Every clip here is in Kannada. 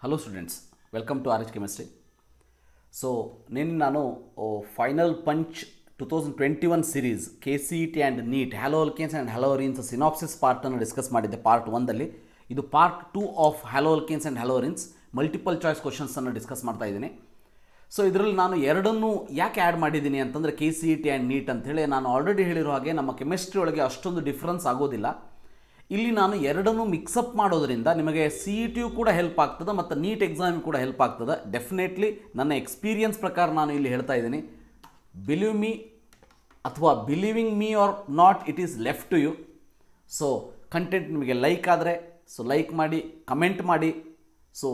Hello students, welcome to R H chemistry. So ನಾನು final punch 2021 series KCET and NEET halo alkanes and halo arenes synopsis ಪಾರ್ಟನ್ನು ಡಿಸ್ಕಸ್ ಮಾಡಿದ್ದೆ ಪಾರ್ಟ್ 1ದಲ್ಲಿ. ಇದು part 2 of halo alkanes and halo arenes multiple choice ಕ್ವಶನ್ಸನ್ನು ಡಿಸ್ಕಸ್ ಮಾಡ್ತಾ ಇದ್ದೀನಿ. ಸೊ ಇದರಲ್ಲಿ ನಾನು ಎರಡನ್ನೂ ಯಾಕೆ ಆ್ಯಡ್ ಮಾಡಿದ್ದೀನಿ ಅಂತಂದರೆ KCET ಆ್ಯಂಡ್ ನೀಟ್ ಅಂಥೇಳಿ ನಾನು ಆಲ್ರೆಡಿ ಹೇಳಿರೋ ಹಾಗೆ ನಮ್ಮ ಕೆಮಿಸ್ಟ್ರಿ ಒಳಗೆ ಅಷ್ಟೊಂದು ಡಿಫ್ರೆನ್ಸ್ ಆಗೋದಿಲ್ಲ. ಇಲ್ಲಿ ನಾನು ಎರಡನ್ನೂ ಮಿಕ್ಸಪ್ ಮಾಡೋದ್ರಿಂದ ನಿಮಗೆ CET ಕೂಡ ಹೆಲ್ಪ್ ಆಗ್ತದೆ ಮತ್ತು ನೀಟ್ ಎಕ್ಸಾಮ್ ಕೂಡ ಹೆಲ್ಪ್ ಆಗ್ತದೆ. ಡೆಫಿನೆಟ್ಲಿ ನನ್ನ ಎಕ್ಸ್ಪೀರಿಯನ್ಸ್ ಪ್ರಕಾರ ನಾನು ಇಲ್ಲಿ ಹೇಳ್ತಾ ಇದ್ದೀನಿ. ಬಿಲೀವ್ ಮೀ ಅಥವಾ believing me or not, it is left to you. So content ನಿಮಗೆ ಲೈಕ್ ಆದರೆ ಲೈಕ್ ಮಾಡಿ, ಕಮೆಂಟ್ ಮಾಡಿ. ಸೊ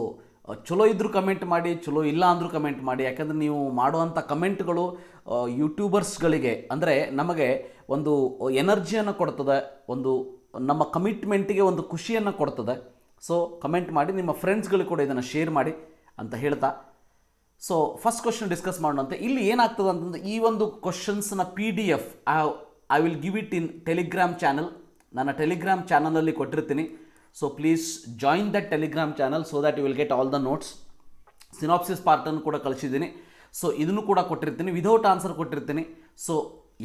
ಚಲೋ ಇದ್ದರೂ ಕಮೆಂಟ್ ಮಾಡಿ, ಚಲೋ ಇಲ್ಲ ಅಂದರೂ ಕಮೆಂಟ್ ಮಾಡಿ. ಯಾಕಂದರೆ ನೀವು ಮಾಡುವಂಥ ಕಮೆಂಟ್ಗಳು ಯೂಟ್ಯೂಬರ್ಸ್ಗಳಿಗೆ ಅಂದರೆ ನಮಗೆ ಒಂದು ಎನರ್ಜಿಯನ್ನು ಕೊಡ್ತದೆ, ಒಂದು ನಮ್ಮ ಕಮಿಟ್ಮೆಂಟಿಗೆ ಒಂದು ಖುಷಿಯನ್ನು ಕೊಡ್ತದೆ. ಸೊ ಕಮೆಂಟ್ ಮಾಡಿ, ನಿಮ್ಮ ಫ್ರೆಂಡ್ಸ್ಗಳಿಗೆ ಕೂಡ ಇದನ್ನು ಶೇರ್ ಮಾಡಿ ಅಂತ ಹೇಳ್ತಾ, ಸೊ ಫಸ್ಟ್ ಕ್ವಶನ್ ಡಿಸ್ಕಸ್ ಮಾಡೋಣಂತೆ. ಇಲ್ಲಿ ಏನಾಗ್ತದೆ ಅಂತಂದರೆ, ಈ ಒಂದು ಕ್ವಶನ್ಸ್ನ PDF I will give it in Telegram channel. ನನ್ನ ಟೆಲಿಗ್ರಾಮ್ ಚಾನಲಲ್ಲಿ ಕೊಟ್ಟಿರ್ತೀನಿ. So please join that Telegram channel so that you will get all the notes. Synopsis ಪಾರ್ಟನ್ನು ಕೂಡ ಕಳಿಸಿದ್ದೀನಿ. ಸೊ ಇದನ್ನು ಕೂಡ ಕೊಟ್ಟಿರ್ತೀನಿ, ವಿದೌಟ್ ಆನ್ಸರ್ ಕೊಟ್ಟಿರ್ತೀನಿ. ಸೊ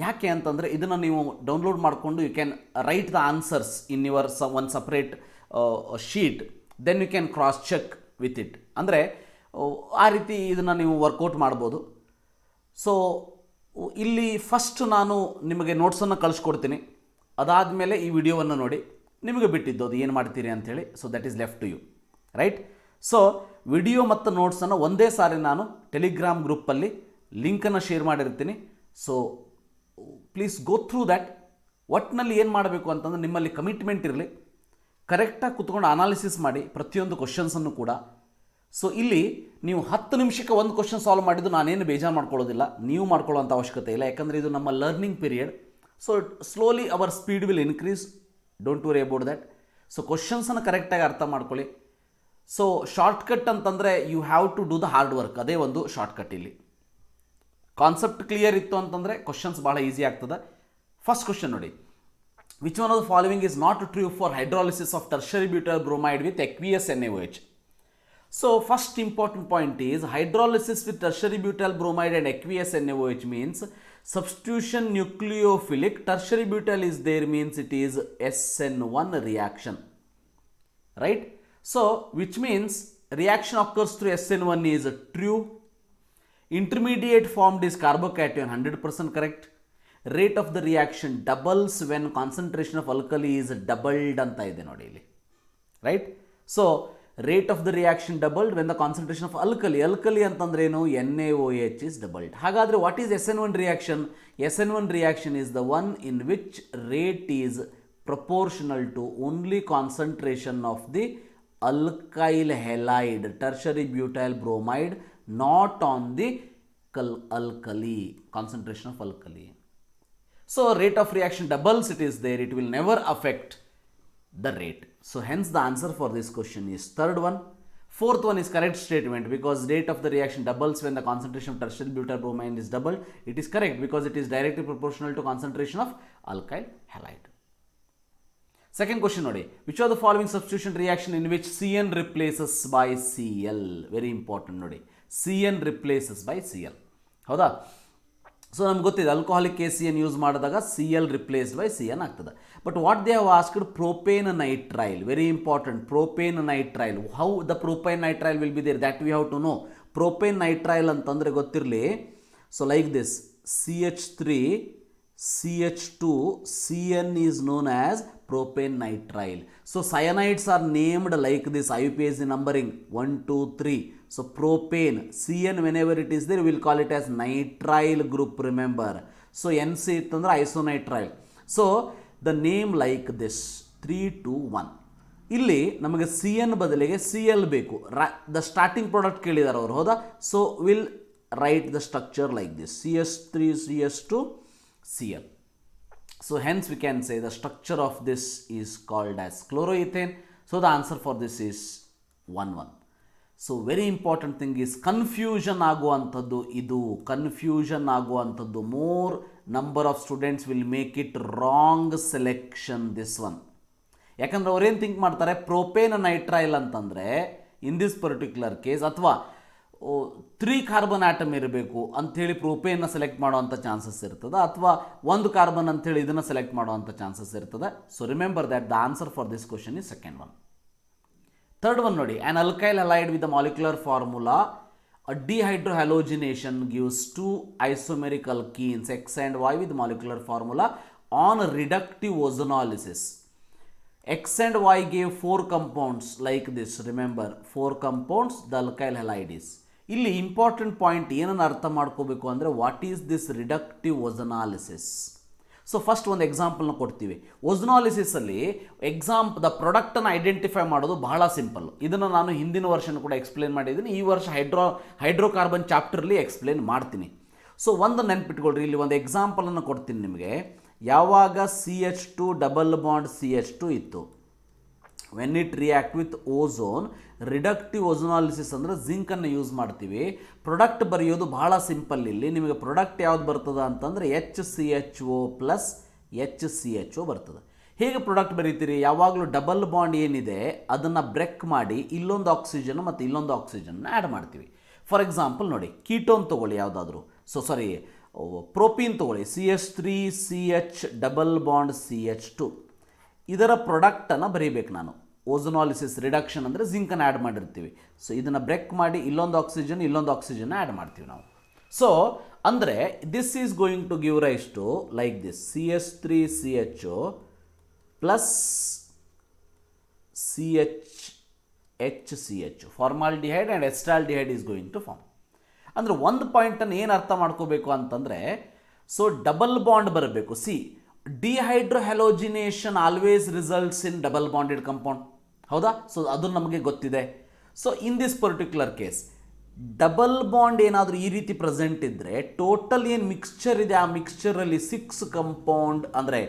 ಯಾಕೆ ಅಂತಂದರೆ ಇದನ್ನು ನೀವು ಡೌನ್ಲೋಡ್ ಮಾಡಿಕೊಂಡು you can write the answers in your own separate sheet, then you can cross check with it. ಅಂದರೆ ಆ ರೀತಿ ಇದನ್ನು ನೀವು ವರ್ಕೌಟ್ ಮಾಡ್ಬೋದು. ಸೊ ಇಲ್ಲಿ ಫಸ್ಟ್ ನಾನು ನಿಮಗೆ ನೋಟ್ಸನ್ನು ಕಳಿಸ್ಕೊಡ್ತೀನಿ. ಅದಾದಮೇಲೆ ಈ ವಿಡಿಯೋವನ್ನು ನೋಡಿ, ನಿಮಗೆ ಬಿಟ್ಟಿದ್ದು ಅದು ಏನು ಮಾಡ್ತೀರಿ ಅಂಥೇಳಿ. So that is left to you, right. So video ಮತ್ತು ನೋಟ್ಸನ್ನು ಒಂದೇ ಸಾರಿ ನಾನು ಟೆಲಿಗ್ರಾಮ್ ಗ್ರೂಪಲ್ಲಿ ಲಿಂಕನ್ನು ಶೇರ್ ಮಾಡಿರ್ತೀನಿ. So please go through that. ಒಟ್ಟಿನಲ್ಲಿ ಏನು ಮಾಡಬೇಕು ಅಂತಂದರೆ, ನಿಮ್ಮಲ್ಲಿ ಕಮಿಟ್ಮೆಂಟ್ ಇರಲಿ, ಕರೆಕ್ಟಾಗಿ ಕುತ್ಕೊಂಡು ಅನಾಲಿಸಿಸ್ ಮಾಡಿ ಪ್ರತಿಯೊಂದು ಕ್ವಶನ್ಸನ್ನು ಕೂಡ. ಸೊ ಇಲ್ಲಿ ನೀವು 10 ನಿಮಿಷಕ್ಕೆ ಒಂದು ಕ್ವಶನ್ ಸಾಲ್ವ್ ಮಾಡಿದ್ದು ನಾನೇನು ಬೇಜಾರು ಮಾಡ್ಕೊಳ್ಳೋದಿಲ್ಲ, ನೀವು ಮಾಡ್ಕೊಳ್ಳೋಂಥ ಅವಶ್ಯಕತೆ ಇಲ್ಲ. ಯಾಕಂದರೆ ಇದು ನಮ್ಮ learning period. So slowly our speed will increase, don't worry about that. So ಕ್ವಶನ್ಸನ್ನು ಕರೆಕ್ಟಾಗಿ ಅರ್ಥ ಮಾಡ್ಕೊಳ್ಳಿ. ಸೊ ಶಾರ್ಟ್ಕಟ್ ಅಂತಂದರೆ you have to do the hard work, ಅದೇ ಒಂದು ಶಾರ್ಟ್ಕಟ್. ಇಲ್ಲಿ ಕಾನ್ಸೆಪ್ಟ್ ಕ್ಲಿಯರ್ ಇತ್ತು ಅಂತಂದರೆ ಕ್ವಶನ್ಸ್ ಭಾಳ ಈಸಿ ಆಗ್ತದೆ. ಫಸ್ಟ್ ಕ್ವಶನ್ ನೋಡಿ, which one of the following is not true for hydrolysis of tertiary butyl bromide with aqueous NaOH. So first important point is hydrolysis with tertiary butyl bromide and aqueous NaOH means substitution nucleophilic. Tertiary butyl is there means it is SN1 reaction, right? So which means reaction occurs through SN1 is true. Intermediate formed is carbocation, 100% correct. Rate of the reaction doubles when concentration of alkali is doubled anta ide nodi illi, right? So rate of the reaction doubled when the concentration of alkali ಅಂತಂದ್ರೆ ಏನು, NaOH is doubled. ಹಾಗಾದರೆ what is SN1 reaction? SN1 reaction is the one in which rate is proportional to only concentration of the alkyl halide tertiary butyl bromide, not on the alkali, concentration of alkali. So rate of reaction doubles, it is there, it will never affect the rate. So hence the answer for this question is third one. Fourth one is correct statement, because rate of the reaction doubles when the concentration of tertiary butyl bromide is doubled. It is correct because it is directly proportional to concentration of alkyl halide. Second question nodi, which of the following substitution reaction in which CN replaces by Cl? Very important nodi, CN replaces by Cl. ಹೌದಾ? ಸೊ ನಮ್ಗೆ ಗೊತ್ತಿದೆ ಆಲ್ಕೋಹಾಲಿಕ್ KCN ಯೂಸ್ ಮಾಡಿದಾಗ Cl ರಿಪ್ಲೇಸ್ಡ್ ಬೈ CN ಆಗ್ತದೆ. But what they have asked, propane nitrile. Very important, propane nitrile. How the propane nitrile will be there, that we have to know. Propane nitrile ಅಂತಂದರೆ ಗೊತ್ತಿರಲಿ. So like this, CH3 CH2 CN is known as propane nitrile. So cyanides are named like this, IUPAC numbering 1 2 3. So propane, CN whenever it is there we will call it as nitrile group, remember. So NC itandre isonitrile. So the name like this 3 2 1. ಇಲ್ಲಿ ನಮಗೆ CN ಬದಲಿಗೆ Cl ಬೇಕು. ದ ಸ್ಟಾರ್ಟಿಂಗ್ ಪ್ರಾಡಕ್ಟ್ ಕೇಳಿದಾರೆ ಅವರು, ಹೌದಾ? So will write the structure like this, CH3 CH2 Cl. So hence we can say the structure of this is called as chloroethane. So the answer for this is 1 1. So very important thing is confusion ಆಗುವಂಥದ್ದು ಇದು, confusion ಆಗುವಂಥದ್ದು. More number of students will make it wrong selection this one. ಯಾಕಂದ್ರೆ ಅವ್ರೇನು ಥಿಂಕ್ ಮಾಡ್ತಾರೆ, ಪ್ರೋಪೇನ್ ನೈಟ್ರೈಲ್ ಅಂತಂದರೆ ಇನ್ ದಿಸ್ ಪರ್ಟಿಕ್ಯುಲರ್ ಕೇಸ್, ಅಥವಾ 3 ಕಾರ್ಬನ್ ಆಟಮ್ ಇರಬೇಕು ಅಂಥೇಳಿ ಪ್ರೋಪೇನ್ನ ಸೆಲೆಕ್ಟ್ ಮಾಡುವಂಥ ಚಾನ್ಸಸ್ ಇರ್ತದೆ, ಅಥವಾ 1 ಕಾರ್ಬನ್ ಅಂಥೇಳಿ ಇದನ್ನು ಸೆಲೆಕ್ಟ್ ಮಾಡುವಂಥ ಚಾನ್ಸಸ್ ಇರ್ತದೆ. So remember that the answer for this question is second one. Third one ನೋಡಿ, on alkyl halide with the molecular formula dehydrohalogenation gives 2 isomeric alkenes X and Y with molecular formula on reductive ozonolysis. X and Y gave 4 compounds like this. Remember, 4 compounds the alkyl halide is. ಇಲ್ಲಿ ಇಂಪಾರ್ಟೆಂಟ್ ಪಾಯಿಂಟ್ ಏನನ್ನು ಅರ್ಥ ಮಾಡ್ಕೋಬೇಕು ಅಂದರೆ what is this reductive ozonolysis. So first ಒಂದು ಎಕ್ಸಾಂಪಲ್ನ ಕೊಡ್ತೀವಿ. ಓಝನಾಲಿಸಿಸಲ್ಲಿ ದ ಪ್ರಾಡಕ್ಟನ್ನು ಐಡೆಂಟಿಫೈ ಮಾಡೋದು ಬಹಳ ಸಿಂಪಲ್. ಇದನ್ನು ನಾನು ಹಿಂದಿನ ವರ್ಷನೂ ಕೂಡ ಎಕ್ಸ್ಪ್ಲೇನ್ ಮಾಡಿದ್ದೀನಿ, ಈ ವರ್ಷ ಹೈಡ್ರೋಕಾರ್ಬನ್ ಚಾಪ್ಟರ್ಲಿ ಎಕ್ಸ್ಪ್ಲೇನ್ ಮಾಡ್ತೀನಿ. ಸೊ ಒಂದು ನೆನ್ಪಿಟ್ಕೊಳ್ರಿ, ಇಲ್ಲಿ ಒಂದು ಎಕ್ಸಾಂಪಲನ್ನು ಕೊಡ್ತೀನಿ ನಿಮಗೆ. ಯಾವಾಗ CH2 ಡಬಲ್ ಬಾಂಡ್ CH2 ಇತ್ತು, when it react with ozone, reductive ozonolysis ಅಂದರೆ ಜಿಂಕನ್ನು ಯೂಸ್ ಮಾಡ್ತೀವಿ. ಪ್ರೊಡಕ್ಟ್ ಬರೆಯೋದು ಬಹಳ ಸಿಂಪಲ್. ಇಲ್ಲಿ ನಿಮಗೆ ಪ್ರೊಡಕ್ಟ್ ಯಾವ್ದು ಬರ್ತದೆ ಅಂತಂದರೆ HCHO ಪ್ಲಸ್ HCHO ಬರ್ತದೆ. ಹೇಗೆ ಪ್ರೊಡಕ್ಟ್ ಬರೀತೀರಿ? ಯಾವಾಗಲೂ ಡಬಲ್ ಬಾಂಡ್ ಏನಿದೆ ಅದನ್ನು ಬ್ರೇಕ್ ಮಾಡಿ ಇಲ್ಲೊಂದು ಆಕ್ಸಿಜನ್ ಮತ್ತು ಇಲ್ಲೊಂದು ಆಕ್ಸಿಜನ್ನ ಆ್ಯಡ್ ಮಾಡ್ತೀವಿ. ಫಾರ್ ಎಕ್ಸಾಂಪಲ್ ನೋಡಿ, ಕೀಟೋನ್ ತೊಗೊಳ್ಳಿ ಯಾವುದಾದ್ರೂ, ಪ್ರೋಪೀನ್ ತೊಗೊಳ್ಳಿ, CH3CH ಡಬಲ್ ಬಾಂಡ್ CH2. ಇದರ ಪ್ರಾಡಕ್ಟನ್ನು ಬರೀಬೇಕು ನಾನು. ಓಝನಾಲಿಸಿಸ್ ರಿಡಕ್ಷನ್ ಅಂದರೆ ಜಿಂಕನ್ನು ಆ್ಯಡ್ ಮಾಡಿರ್ತೀವಿ. ಸೊ ಇದನ್ನು ಬ್ರೇಕ್ ಮಾಡಿ ಇಲ್ಲೊಂದು ಆಕ್ಸಿಜನ್ ಆ್ಯಡ್ ಮಾಡ್ತೀವಿ ನಾವು. ಸೊ ಅಂದರೆ this is going to give rise to like this CH3CHO plus HCHO, formaldehyde and acetaldehyde is going to form. ಅಂದರೆ ಒಂದು ಪಾಯಿಂಟನ್ನು ಏನು ಅರ್ಥ ಮಾಡ್ಕೋಬೇಕು ಅಂತಂದರೆ, ಸೊ ಡಬಲ್ ಬಾಂಡ್ ಬರಬೇಕು. Dehydrohalogenation always results in double bonded compound, ಹೌದಾ? ಸೊ ಅದು ನಮಗೆ ಗೊತ್ತಿದೆ. So in this particular case double bond ಏನಾದರೂ ಈ ರೀತಿ ಪ್ರೆಸೆಂಟ್ ಇದ್ದರೆ, ಟೋಟಲ್ ಏನು ಮಿಕ್ಸ್ಚರ್ ಇದೆ ಆ ಮಿಕ್ಸ್ಚರಲ್ಲಿ 6 ಕಂಪೌಂಡ್, ಅಂದರೆ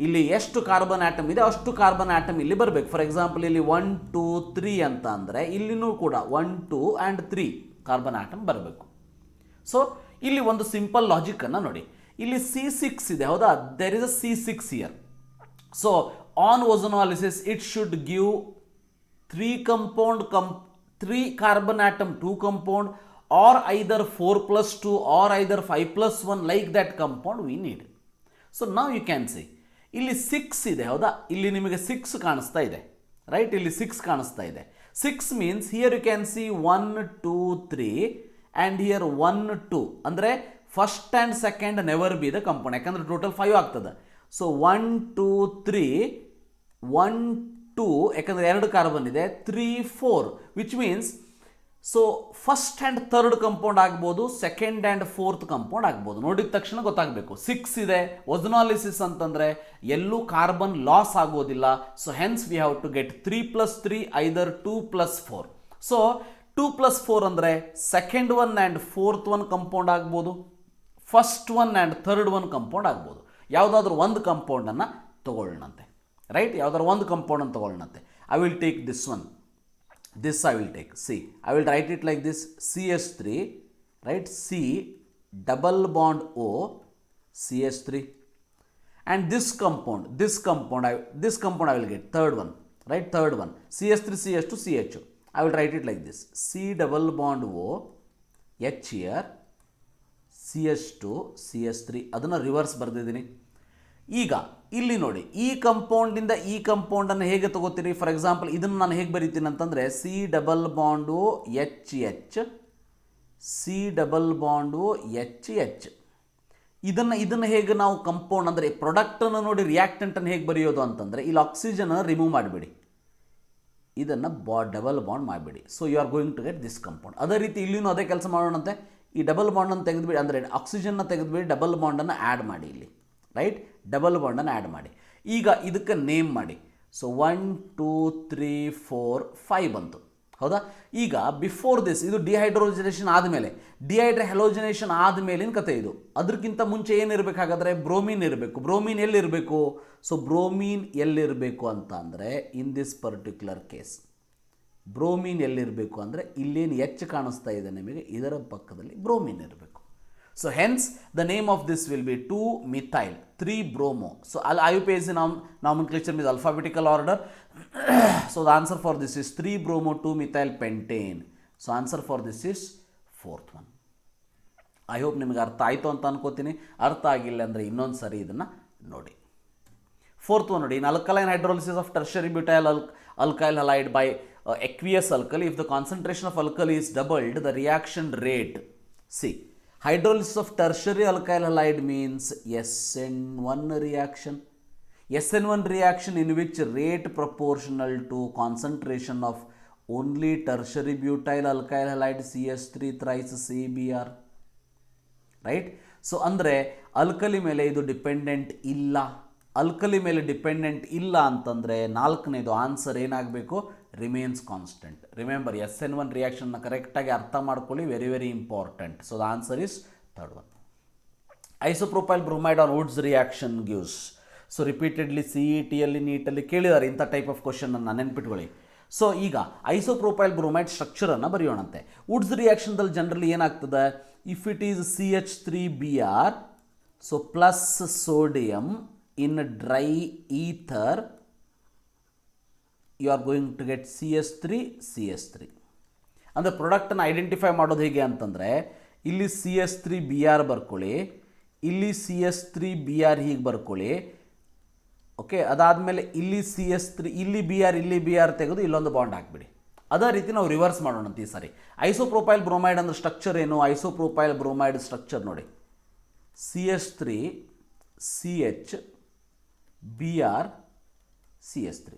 ಇಲ್ಲಿ ಎಷ್ಟು ಕಾರ್ಬನ್ ಆಟಮ್ ಇದೆ ಅಷ್ಟು ಕಾರ್ಬನ್ ಆಟಮ್ ಇಲ್ಲಿ ಬರಬೇಕು. ಫಾರ್ ಎಕ್ಸಾಂಪಲ್ ಇಲ್ಲಿ 1 2 3 ಅಂತ ಅಂದರೆ ಇಲ್ಲಿನೂ ಕೂಡ 1 2 ಆ್ಯಂಡ್ 3 ಕಾರ್ಬನ್ ಆಟಮ್ ಬರಬೇಕು. ಸೊ ಇಲ್ಲಿ ಒಂದು ಸಿಂಪಲ್ ಲಾಜಿಕನ್ನು ನೋಡಿ, ಇಲ್ಲಿ C6 ಇದೆ, ಹೌದಾ? There is a C6 here. So on ozonolysis it should give 3 carbon atom 2 compound, or either 4+2 or either 5+1 like that compound we need. So ನಾವು ಯು ಕ್ಯಾನ್ ಸಿ ಇಲ್ಲಿ 6 ಇದೆ, ಹೌದಾ? ಇಲ್ಲಿ ನಿಮಗೆ 6 ಕಾಣಿಸ್ತಾ ಇದೆ, ರೈಟ್? ಇಲ್ಲಿ 6 ಕಾಣಿಸ್ತಾ ಇದೆ. 6 means here you can see 1 2 3 and here 1 2, ಅಂದರೆ first and second never be the compound, ಯಾಕಂದರೆ ಟೋಟಲ್ 5 ಆಗ್ತದೆ. ಸೊ 1 2 3 1 2, ಯಾಕಂದರೆ 2 ಕಾರ್ಬನ್ ಇದೆ, 3 4, which means so first and third compound ಆಗ್ಬೋದು, ಸೆಕೆಂಡ್ ಆ್ಯಂಡ್ ಫೋರ್ತ್ ಕಂಪೌಂಡ್ ಆಗ್ಬೋದು. ನೋಡಿದ ತಕ್ಷಣ ಗೊತ್ತಾಗಬೇಕು 6 ಇದೆ. ಓಝನಾಲಿಸಿಸ್ ಅಂತಂದರೆ ಎಲ್ಲೂ ಕಾರ್ಬನ್ ಲಾಸ್ ಆಗೋದಿಲ್ಲ. So hence we have to get 3+3 either 2+4. So 2+4 ಅಂದರೆ second one and fourth one compound ಆಗ್ಬೋದು, first one and third one compound ಆಗ್ಬೋದು. ಯಾವುದಾದ್ರೂ ಒಂದು ಕಂಪೌಂಡನ್ನು ತೊಗೊಳ್ಳೋಣಂತೆ, ರೈಟ್? ಯಾವುದಾದ್ರು ಒಂದು ಕಂಪೌಂಡನ್ನು ತೊಗೊಳ್ಳೋಣಂತೆ. I will take this one, this I will take. See, I will write it like this: CH3, right? C double bond O, CH3, and this compound I will get third one, right? Third one, CH3 CH2 CHO. I will write it like this: C double bond O, H here, CH2 CH3. ಅದನ್ನು ರಿವರ್ಸ್ ಬರೆದಿದ್ದೀನಿ. ಈಗ ಇಲ್ಲಿ ನೋಡಿ, ಈ ಕಂಪೌಂಡಿಂದ ಈ ಕಂಪೌಂಡನ್ನು ಹೇಗೆ ತಗೋತೀರಿ? ಫಾರ್ ಎಕ್ಸಾಂಪಲ್ ಇದನ್ನು ನಾನು ಹೇಗೆ ಬರೀತೀನಿ ಅಂತಂದರೆ C double bond HH, C double bond HH. ಇದನ್ನು ಹೇಗೆ ನಾವು ಕಂಪೌಂಡ್ ಅಂದರೆ ಪ್ರಾಡಕ್ಟನ್ನು ನೋಡಿ ರಿಯಾಕ್ಟೆಂಟನ್ನು ಹೇಗೆ ಬರೆಯೋದು ಅಂತಂದರೆ, ಇಲ್ಲಿ ಆಕ್ಸಿಜನ್ ರಿಮೂವ್ ಮಾಡಿಬಿಡಿ, ಇದನ್ನು ಡಬಲ್ ಬಾಂಡ್ ಮಾಡಿಬಿಡಿ. So you are going to get this compound. ಅದೇ ರೀತಿ ಇಲ್ಲಿನೂ ಅದೇ ಕೆಲಸ ಮಾಡೋಣಂತೆ. ಈ ಡಬಲ್ ಬಾಂಡನ್ನು ತೆಗೆದುಬಿಡಿ, ಅಂದರೆ ಆಕ್ಸಿಜನ್ನ ತೆಗೆದುಬಿಡಿ, ಡಬಲ್ ಬಾಂಡನ್ನು ಆ್ಯಡ್ ಮಾಡಿ ಇಲ್ಲಿ, ರೈಟ್? ಡಬಲ್ ಬಾಂಡನ್ನು ಆ್ಯಡ್ ಮಾಡಿ. ಈಗ ಇದಕ್ಕೆ ನೇಮ್ ಮಾಡಿ. ಸೊ 1 2 3 4 5 ಬಂತು, ಹೌದಾ? ಈಗ ಬಿಫೋರ್ ದಿಸ್ ಇದು ಡಿಹೈಡ್ರೋಜನೇಷನ್ ಆದಮೇಲೆ, ಡಿಹೈಡ್ರೋಹ್ಯಾಲೋಜಿನೇಷನ್ ಆದಮೇಲಿನ ಕತೆ ಇದು. ಅದಕ್ಕಿಂತ ಮುಂಚೆ ಏನಿರಬೇಕಾಗಾದ್ರೆ ಬ್ರೋಮೀನ್ ಇರಬೇಕು. ಬ್ರೋಮೀನ್ ಎಲ್ಲಿರಬೇಕು? ಸೊ ಬ್ರೋಮೀನ್ ಎಲ್ಲಿರಬೇಕು ಅಂತ ಅಂದರೆ, ಇನ್ ದಿಸ್ ಪರ್ಟಿಕ್ಯುಲರ್ ಕೇಸ್ ಬ್ರೋಮೀನ್ ಎಲ್ಲಿರಬೇಕು ಅಂದರೆ, ಇಲ್ಲೇನು ಎಚ್ ಕಾಣಿಸ್ತಾ ಇದೆ ನಿಮಗೆ, ಇದರ ಪಕ್ಕದಲ್ಲಿ ಬ್ರೋಮೀನ್ ಇರಬೇಕು. So hence the name of this will be 2-methyl 3-bromo. So IUPAC nomenclature means alphabetical order. So the answer for this is 3-bromo 2-methyl pentane. So answer for this is fourth one. I hope ನಿಮಗೆ ಅರ್ಥ ಆಯಿತು ಅಂತ ಅನ್ಕೋತೀನಿ. ಅರ್ಥ ಆಗಿಲ್ಲ ಅಂದರೆ ಇನ್ನೊಂದು ಸರಿ ಇದನ್ನು ನೋಡಿ. ಫೋರ್ತ್ ಒನ್ ನೋಡಿ, in alkaline hydrolysis of tertiary butyl alkyl halide by aqueous alkali, if the concentration of alkali is doubled, the reaction rate. See, hydrolysis of tertiary alkyl halide means SN1 reaction. SN1 reaction in which rate proportional to concentration of only tertiary butyl alkyl halide CS3 thrice CBr. Right. So ಅಂದರೆ ಅಲ್ಕಲಿ ಮೇಲೆ ಇದು ಡಿಪೆಂಡೆಂಟ್ ಇಲ್ಲ. ಅಲ್ಕಲಿ ಮೇಲೆ ಡಿಪೆಂಡೆಂಟ್ ಇಲ್ಲ ಅಂತಂದರೆ ನಾಲ್ಕನೇದು ಆನ್ಸರ್ ಏನಾಗಬೇಕು, ರಿಮೇನ್ಸ್ ಕಾನ್ಸ್ಟೆಂಟ್. ರಿಮೆಂಬರ್ SN1 ರಿಯಾಕ್ಷನ್ನ ಕರೆಕ್ಟಾಗಿ ಅರ್ಥ ಮಾಡ್ಕೊಳ್ಳಿ, very very important. So the answer is third one. Isopropyl bromide on Wurtz reaction gives. So repeatedly CETಯಲ್ಲಿ ನೀಟಲ್ಲಿ ಕೇಳಿದ್ದಾರೆ ಇಂಥ ಟೈಪ್ ಆಫ್ ಕ್ವಶನನ್ನು, ನೆನ್ಪಿಟ್ಕೊಳ್ಳಿ. ಸೊ ಈಗ ಐಸೋಪ್ರೊಪೈಲ್ ಬ್ರೋಮೈಡ್ ಸ್ಟ್ರಕ್ಚರನ್ನು ಬರೆಯೋಣಂತೆ. ವುಡ್ಸ್ ರಿಯಾಕ್ಷನ್ದಲ್ಲಿ ಜನರಲಿ ಏನಾಗ್ತದೆ, if it is CH3Br, so plus sodium in dry ether, you are going to get CS3. ಅಂದರೆ ಪ್ರಾಡಕ್ಟನ್ನು ಐಡೆಂಟಿಫೈ ಮಾಡೋದು ಹೇಗೆ ಅಂತಂದರೆ, ಇಲ್ಲಿ CH3Br ಬರ್ಕೊಳ್ಳಿ, ಇಲ್ಲಿ CH3Br ಹೀಗೆ ಬರ್ಕೊಳ್ಳಿ. ಓಕೆ, ಅದಾದಮೇಲೆ ಇಲ್ಲಿ CH3, ಇಲ್ಲಿ Br ತೆಗೆದು ಇಲ್ಲೊಂದು ಬಾಂಡ್ ಹಾಕ್ಬಿಡಿ. ಅದೇ ರೀತಿ ನಾವು ರಿವರ್ಸ್ ಮಾಡೋಣಂತ ಈ ಸಾರಿ. ಐಸೋಪ್ರೊಪೈಲ್ ಬ್ರೋಮೈಡ್ ಅಂದ್ರೆ ಸ್ಟ್ರಕ್ಚರ್ ಏನು, ಐಸೋಪ್ರೊಪೈಲ್ ಬ್ರೋಮೈಡ್ ಸ್ಟ್ರಕ್ಚರ್ ನೋಡಿ, CH3 CH Br CH3.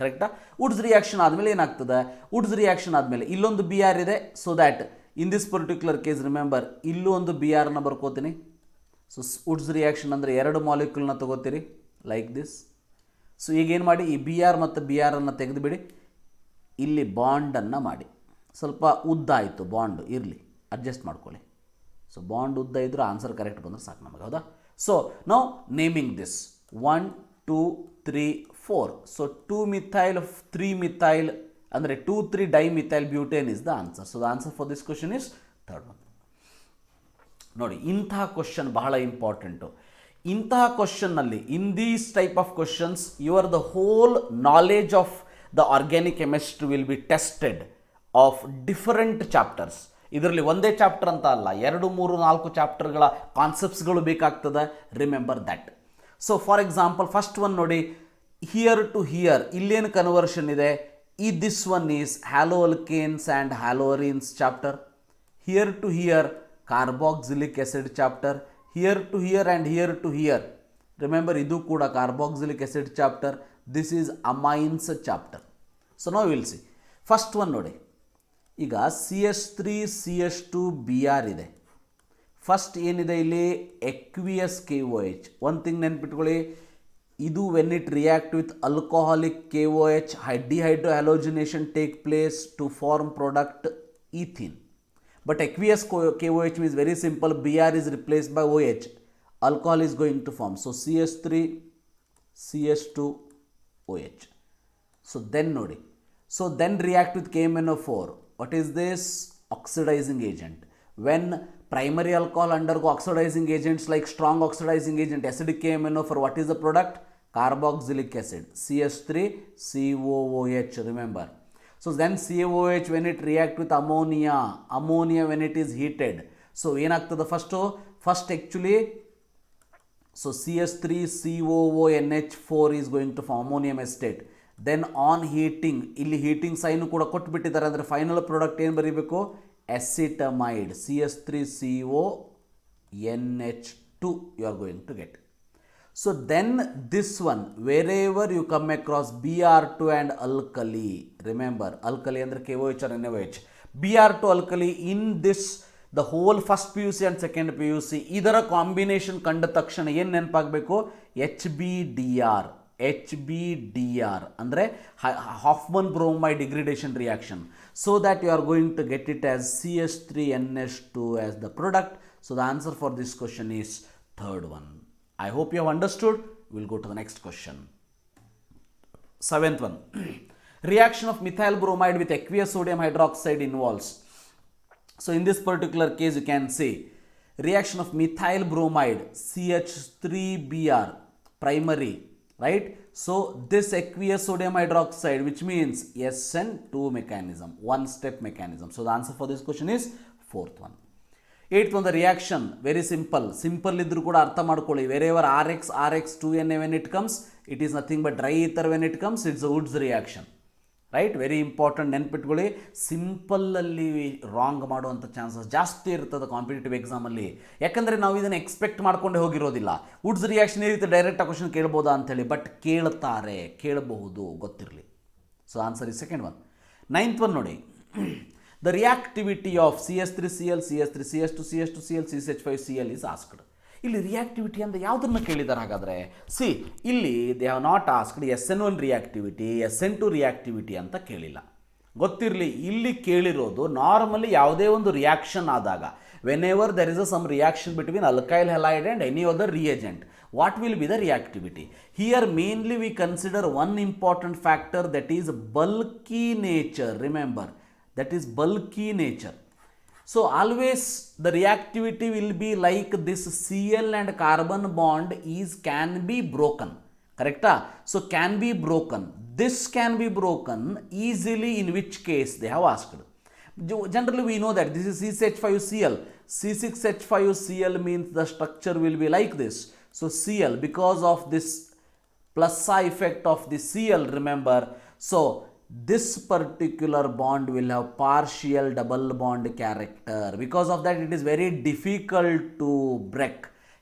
ಕರೆಕ್ಟಾ? ವುಡ್ಸ್ ರಿಯಾಕ್ಷನ್ ಆದಮೇಲೆ ಏನಾಗ್ತದೆ, ವುಡ್ಸ್ ರಿಯಾಕ್ಷನ್ ಆದಮೇಲೆ ಇಲ್ಲೊಂದು Br ಇದೆ. So that in this particular case remember ಇಲ್ಲೂ ಒಂದು Brನ ಬರ್ಕೋತೀನಿ. ಸೊ ವುಡ್ಸ್ ರಿಯಾಕ್ಷನ್ ಅಂದರೆ ಎರಡು ಮಾಲಿಕ್ಯೂಲ್ನ ತಗೋತೀರಿ ಲೈಕ್ ದಿಸ್. ಸೊ ಈಗೇನು ಮಾಡಿ, ಈ Br ಮತ್ತು Brನ್ನು ತೆಗೆದುಬಿಡಿ, ಇಲ್ಲಿ ಬಾಂಡನ್ನು ಮಾಡಿ. ಸ್ವಲ್ಪ ಉದ್ದ ಆಯಿತು ಬಾಂಡ್, ಇರಲಿ, ಅಡ್ಜಸ್ಟ್ ಮಾಡ್ಕೊಳ್ಳಿ. ಸೊ ಬಾಂಡ್ ಉದ್ದ ಇದ್ದರೂ ಆನ್ಸರ್ ಕರೆಕ್ಟ್ ಬಂದರೆ ಸಾಕು ನಮಗೆ, ಹೌದಾ? ಸೊ ನಾವು naming this 1 2 3 4. So 2-methyl 3-methyl ಅಂದರೆ 2,3 dimethyl butane is the answer. So the answer for this question is third one. ನೋಡಿ, ಇಂತಹ ಕ್ವಶನ್ ಬಹಳ ಇಂಪಾರ್ಟೆಂಟು. ಇಂತಹ ಕ್ವಶನ್ನಲ್ಲಿ, in these type of questions, your the whole knowledge of the organic chemistry will be tested of different chapters. ಇದರಲ್ಲಿ ಒಂದೇ ಚಾಪ್ಟರ್ ಅಂತ ಅಲ್ಲ, 2 3 4 ಚಾಪ್ಟರ್ಗಳ ಕಾನ್ಸೆಪ್ಟ್ಸ್ಗಳು ಬೇಕಾಗ್ತದೆ. Remember that. So for example first one ನೋಡಿ, ಹಿಯರ್ ಟು ಹಿಯರ್ ಇಲ್ಲೇನು ಕನ್ವರ್ಷನ್ ಇದೆ, this one is halo alkanes and haloarenes chapter. Here to here carboxylic acid chapter. Here to here and here to here remember ಇದು ಕೂಡ carboxylic acid chapter. This is amines chapter. So ನಾವು ವಿಲ್ ಸಿ ಫಸ್ಟ್ ಒನ್ ನೋಡಿ, ಈಗ CH3 CH2 Br ಇದೆ. ಫಸ್ಟ್ ಏನಿದೆ ಇಲ್ಲಿ, ಎಕ್ವಿಯಸ್ KOH. ಒಂದು ಥಿಂಗ್ ನೆನ್ಪಿಟ್ಕೊಳ್ಳಿ, ಇದು when it react with alcoholic KOH, dehydrohalogenation take place to form product ethene. But aqueous KOH means very simple, Br is replaced by OH, alcohol is going to form. So CH3 CH2 OH. So then nodi, so then react with KMnO4. What is this? Oxidizing agent. When primary alcohol undergo oxidizing agents like strong oxidizing agent acidic KMnO4, what is the product? Carboxylic acid, CH3 COOH. Remember, so then COOH when it react with ammonia when it is heated, so ಏನಾಗ್ತದೆ first actually, so CH3COONH4 is going to form ammonium acetate. Then on heating, ಇಲ್ಲಿ heating sign ಕೂಡ ಕೊಟ್ಬಿಟ್ಟಿದ್ದಾರೆ, ಅಂದರೆ ಫೈನಲ್ ಪ್ರಾಡಕ್ಟ್ ಏನು ಬರೀಬೇಕು, acetamide, CH3CONH2 you are going to get. So then this one, wherever you come across Br2 and alkali, remember alkali ಅಂದರೆ KOH or NaOH, Br2 alkali in this the whole first PUC and second PUC ಇದರ ಕಾಂಬಿನೇಷನ್ ಕಂಡ ತಕ್ಷಣ ಏನು ನೆನಪಾಗಬೇಕು, HBDR ಅಂದರೆ Hofmann bromide degradation reaction. So that you are going to get it as CH3NH2 as the product. So the answer for this question is third one. I hope you have understood. We will go to the next question. Seventh one. Reaction of methyl bromide with aqueous sodium hydroxide involves. So in this particular case you can see reaction of methyl bromide CH3Br primary, right? So this aqueous sodium hydroxide, which means SN2 mechanism, one step mechanism. So the answer for this question is fourth one. Eighth one, the reaction, very simple idru kuda artha madಕೊಳ್ಳಿ. Wherever RX2Na when it comes, it is nothing but dry ether. When it comes, it's a Woods reaction, right. Very important, ನೆನ್ಪಿಟ್ಕೊಳ್ಳಿ. ಸಿಂಪಲ್ಲಲ್ಲಿ ರಾಂಗ್ ಮಾಡುವಂಥ ಚಾನ್ಸಸ್ ಜಾಸ್ತಿ ಇರ್ತದೆ ಕಾಂಪಿಟೇಟಿವ್ ಎಕ್ಸಾಮಲ್ಲಿ. ಯಾಕಂದರೆ ನಾವು ಇದನ್ನು ಎಕ್ಸ್ಪೆಕ್ಟ್ ಮಾಡ್ಕೊಂಡೆ ಹೋಗಿರೋದಿಲ್ಲ. ವುಡ್ಸ್ ರಿಯಾಕ್ಷನ್ ಈ ರೀತಿ ಡೈರೆಕ್ಟ್ ಆ ಕ್ವಶನ್ ಕೇಳ್ಬೋದಾ ಅಂತೇಳಿ, ಬಟ್ ಕೇಳ್ತಾರೆ, ಕೇಳಬಹುದು, ಗೊತ್ತಿರಲಿ. So answer is second one. Ninth one ನೋಡಿ, the reactivity of CH3Cl, CH3, CH2, CH5Cl is asked. ಇಲ್ಲಿ ರಿಯಾಕ್ಟಿವಿಟಿ ಅಂದರೆ ಯಾವುದನ್ನು ಕೇಳಿದ್ದಾರೆ ಹಾಗಾದರೆ? ಸಿ, ಇಲ್ಲಿ they have not asked SN1 reactivity, SN2 reactivity ಅಂತ ಕೇಳಿಲ್ಲ. ಗೊತ್ತಿರಲಿ, ಇಲ್ಲಿ ಕೇಳಿರೋದು ನಾರ್ಮಲಿ ಯಾವುದೇ ಒಂದು ರಿಯಾಕ್ಷನ್ ಆದಾಗ, whenever there is some reaction between alkyl halide and any other reagent, what will be the reactivity? Here mainly we consider one important factor, that is bulky nature. Remember, that is bulky nature. So always the reactivity will be like this Cl and carbon bond can be broken, correct? So can be broken, this can be broken easily. In which case they have asked? Generally we know that this is C6H5Cl. C6H5Cl means the structure will be like this. So Cl, because of this plus effect of the Cl, remember, so this particular bond will have partial double bond character. Because of that, it is very difficult to break.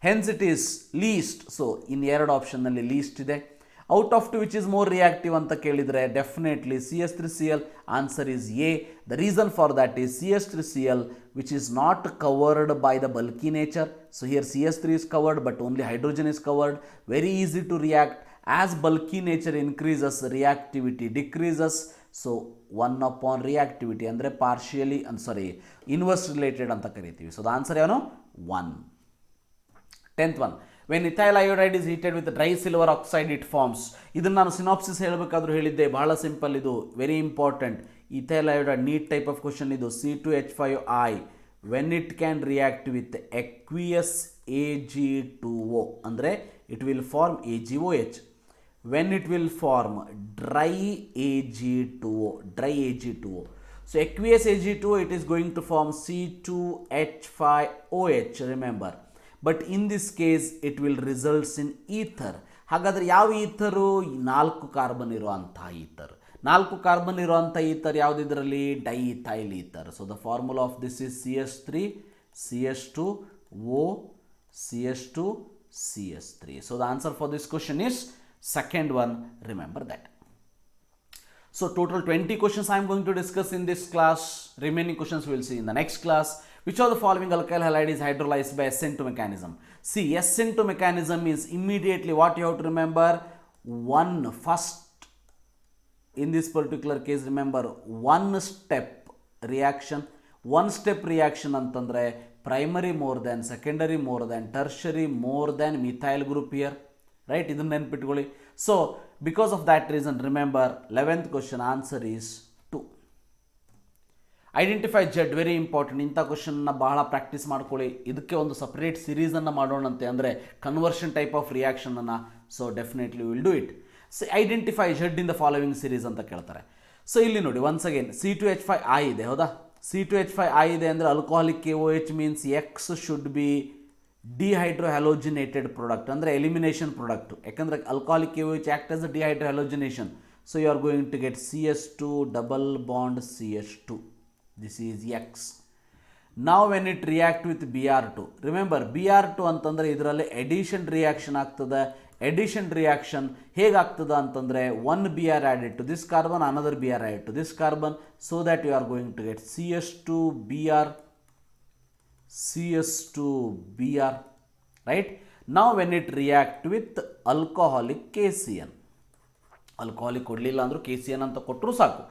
Hence, it is least. So, in ಎರಡು ಆಪ್ಷನ್ ನಲ್ಲಿ least ಇದೆ. Out of two, which is more reactive ಅಂತ ಕೇಳಿದರೆ, definitely CH3Cl. Answer is A. The reason for that is CH3Cl, which is not covered by the bulky nature. So, here CH3 is covered, but only hydrogen is covered. Very easy to react. As bulky nature increases, reactivity decreases. So 1 upon reactivity ಅಂದರೆ partially, inverse related ಅಂತ ಕರಿತೀವಿ. So the answer ಏನು? 1. 10th one, when ethyl iodide is heated with dry silver oxide, it forms. ಇದನ್ನು ನಾನು ಸಿನಾಪ್ಸಿಸ್ ಹೇಳಬೇಕಾದ್ರೂ ಹೇಳಿದ್ದೆ, ಬಹಳ ಸಿಂಪಲ್ ಇದು, very important. ethyl iodide NEET type of question ಇದು. C2H5I when it can react with aqueous Ag2O ಅಂದರೆ it will form AgOH. When it will form dry Ag2O, so aqueous Ag2O, it is going to form C2H5OH, remember, but in this case it will results in ether. ಹಾಗಾದರೆ ಯಾವ ಈಥರು? 4 ಕಾರ್ಬನ್ ಇರುವಂಥ ಈಥರ್. 4 ಕಾರ್ಬನ್ ಇರುವಂಥ ಈಥರ್ ಯಾವುದಿದರಲ್ಲಿ? Diethyl ether. So the formula of this is CH3, CH2O, CH2, CH3. So the answer for this question is second one, remember that. So total 20 questions I am going to discuss in this class. Remaining questions we will see in the next class. Which of the following alkyl halide is hydrolyzed by SN2 mechanism? See, SN2 mechanism is immediately what you have to remember. First in this particular case, remember, one step reaction. One step reaction ಅಂತಂದ್ರೆ primary more than, secondary more than, tertiary more than methyl group here. Right, ಇದನ್ನು ನೆನ್ಪಿಟ್ಕೊಳ್ಳಿ. So because of that reason, remember 11th question answer is 2. Identify Z, very important. ಇಂಥ ಕ್ವಶನ್ನ ಬಹಳ ಪ್ರಾಕ್ಟೀಸ್ ಮಾಡ್ಕೊಳ್ಳಿ. ಇದಕ್ಕೆ ಒಂದು ಸಪ್ರೇಟ್ ಸೀರೀಸನ್ನು ಮಾಡೋಣಂತೆ, ಅಂದರೆ ಕನ್ವರ್ಷನ್ ಟೈಪ್ ಆಫ್ ರಿಯಾಕ್ಷನನ್ನು. So definitely will do it. So identify Z in the following series ಅಂತ ಕೇಳ್ತಾರೆ. ಸೊ ಇಲ್ಲಿ ನೋಡಿ, ಒನ್ಸ್ ಅಗೇನ್ C2H5I ಇದೆ, ಹೌದಾ? C2H5I ಇದೆ ಅಂದರೆ ಅಲ್ಕೋಹಾಲಿಕ್ KOH means X should be dehydrohalogenated product, ಅಂದರೆ ಎಲಿಮಿನೇಷನ್ ಪ್ರಾಡಕ್ಟ್. ಯಾಕಂದರೆ ಅಲ್ಕೋಹಾಲಿಕ್ KOH act as a dehydrohalogenation. So you are going to get CH2 double bond CH2. This is X. ನಾವು when it react with Br2, remember Br2 ಅಂತಂದರೆ ಇದರಲ್ಲಿ ಎಡಿಷನ್ ರಿಯಾಕ್ಷನ್ ಆಗ್ತದೆ. ಎಡಿಷನ್ ರಿಯಾಕ್ಷನ್ ಹೇಗಾಗ್ತದೆ ಅಂತಂದರೆ, 1 Br added to this carbon, another Br added to this carbon, so that you are going to get CH2Br, CH2Br, right? Now when it react with alcoholic KCN, alcoholic ಕೊಡಲಿಲ್ಲ ಅಂದರೂ KCN ಅಂತ ಕೊಟ್ಟರು ಸಾಕು.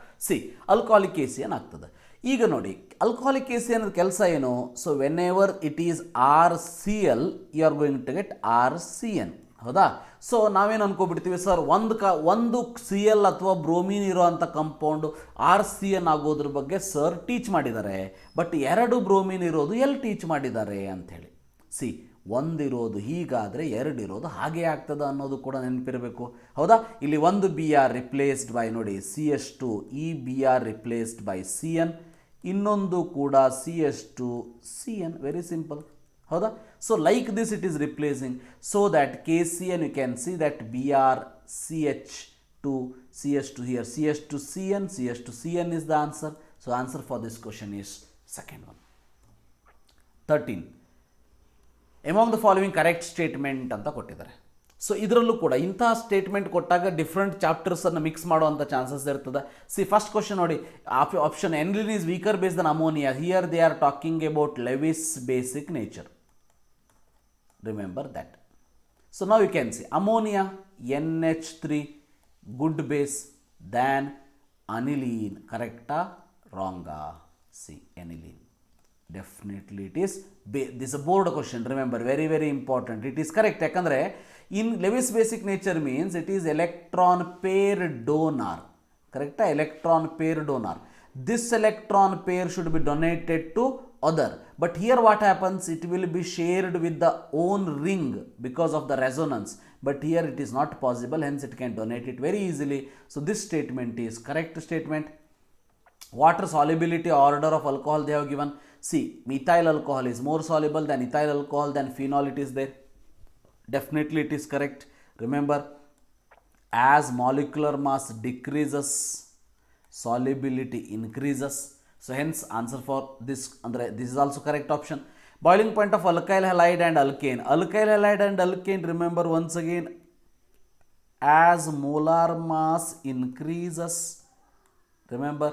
alcoholic KCN ಆಗ್ತದೆ. ಈಗ ನೋಡಿ, alcoholic KCN ಕೆಲಸ ಏನು? So whenever it is RCl, you are going to get RCN, ಹೌದಾ? ಸೊ ನಾವೇನು ಅನ್ಕೋಬಿಡ್ತೀವಿ, ಸರ್ ಒಂದು CL ಅಥವಾ ಬ್ರೋಮಿನ್ ಇರೋವಂಥ ಕಂಪೌಂಡು RCN ಆಗೋದ್ರ ಬಗ್ಗೆ ಸರ್ ಟೀಚ್ ಮಾಡಿದ್ದಾರೆ, ಬಟ್ 2 ಬ್ರೋಮಿನ್ ಇರೋದು ಎಲ್ಲಿ ಟೀಚ್ ಮಾಡಿದ್ದಾರೆ ಅಂಥೇಳಿ. ಸಿ ಒಂದಿರೋದು ಹೀಗಾದರೆ ಎರಡಿರೋದು ಹಾಗೆ ಆಗ್ತದೆ ಅನ್ನೋದು ಕೂಡ ನೆನಪಿರಬೇಕು. ಹೌದಾ? ಇಲ್ಲಿ ಒಂದು ಬಿ ಆರ್ ರಿಪ್ಲೇಸ್ಡ್ ಬೈ ನೋಡಿ CS2, ಈ B R replaced by CN, ಇನ್ನೊಂದು ಕೂಡ CS2 CN, ವೆರಿ ಸಿಂಪಲ್. ಹೌದಾ? So like this it is replacing, so that KCN you can see that BR CH2 CS2 here, CS2 CN, CS2 CN is the answer. So answer for this question is second one. 13. Among the following correct statement ಅಂತ ಕೊಟ್ಟಿದ್ದಾರೆ. ಸೊ ಇದರಲ್ಲೂ ಕೂಡ ಇಂತಹ ಸ್ಟೇಟ್ಮೆಂಟ್ ಕೊಟ್ಟಾಗ ಡಿಫ್ರೆಂಟ್ ಚಾಪ್ಟರ್ಸನ್ನು ಮಿಕ್ಸ್ ಮಾಡುವಂಥ ಚಾನ್ಸಸ್ ಇರ್ತದೆ. ಸಿ ಫಸ್ಟ್ ಕ್ವಶನ್ ನೋಡಿ, option aniline is weaker base than ammonia. Here they are talking about Lewis basic nature. Remember that. So ನಾವು you can see ammonia NH3 good base than aniline. ಕರೆಕ್ಟಾ ರಾಂಗಾ? See aniline. Definitely it is this a board question. Remember, very very important. It is correct. ಯಾಕಂದರೆ in Lewis basic nature means it is electron pair donor. ಕರೆಕ್ಟಾ? Electron pair donor. This electron pair should be donated to other, but here what happens, it will be shared with the own ring because of the resonance, but here it is not possible, hence it can donate it very easily. So this statement is correct statement. Water solubility order of alcohol they have given. See, methyl alcohol is more soluble than ethyl alcohol, than phenol it is there. Definitely it is correct. Remember, as molecular mass decreases, solubility increases. So hence answer for this, andre this is also correct option. Boiling point of alkyl halide and alkane. Alkyl halide and alkane, remember once again, as molar mass increases, remember